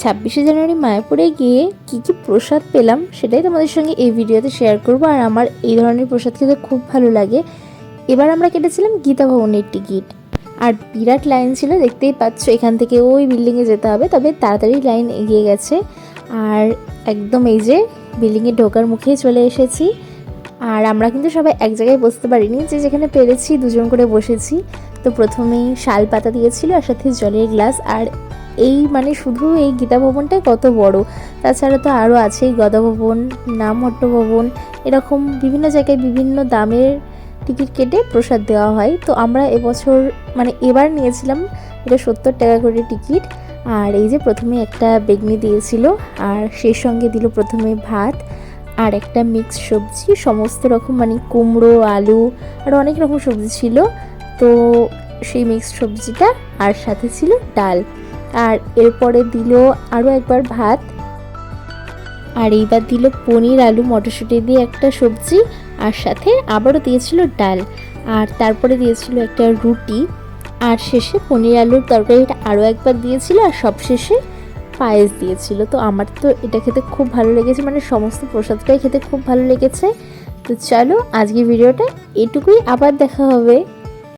26শে জানুয়ারি মায়াপুরে গিয়ে কি কি প্রসাদ পেলাম সেটাই তোমাদের সঙ্গে এই ভিডিওতে শেয়ার করব। আর আমার এই ধরনের প্রসাদ খেতে খুব ভালো লাগে। এবার আমরা কেটেছিলাম গীতা ভবনের টিকিট, আর বিরাট লাইন ছিল, দেখতেই পাচ্ছ। এখান থেকে ওই বিল্ডিংয়ে যেতে হবে, তবে তাড়াতাড়ি লাইন এগিয়ে গেছে। আর একদম এই যে বিল্ডিংয়ে ঢোকার মুখেই চলে এসেছি। আর আমরা কিন্তু সবাই এক জায়গায় বসতে পারিনি, যে যেখানে পেরেছি দুজন করে বসেছি। তো প্রথমেই শাল পাতা দিয়েছিল, আর সাথে জলের গ্লাস। আর এই মানে শুধু এই গীতা ভবনটাই কত বড়, তাছাড়া তো আরও আছে গদা ভবন, নামহট্ট ভবন, এরকম বিভিন্ন জায়গায় বিভিন্ন দামের টিকিট কেটে প্রসাদ দেওয়া হয়। তো আমরা এবছর মানে এবার নিয়েছিলাম এটা 70 টাকা করে টিকিট। আর এই যে প্রথমে একটা বেগনি দিয়েছিল, আর সেই সঙ্গে দিল প্রথমে ভাত আর একটা মিক্স সবজি, সমস্ত রকম মানে কুমড়ো, আলু আর অনেক রকম সবজি ছিল। তো সেই মিক্স সবজিটা, আর সাথে ছিল ডাল। আর এরপরে দিল আরও একবার ভাত, আর এইবার দিল পনির আলু মটরশুঁটি দিয়ে একটা সবজি, আর সাথে আবারও দিয়েছিল ডাল। আর তারপরে দিয়েছিল একটা রুটি, আর শেষে পনির আলুর তরকারিটা আরও একবার দিয়েছিল, আর সবশেষে পায়েস দিয়েছিল। তো আমার তো এটা খেতে খুব ভালো লেগেছে, মানে সমস্ত প্রসাদটাই খেতে খুব ভালো লেগেছে। তো চলো আজকে ভিডিওটা এটুকুই, আবার দেখা হবে।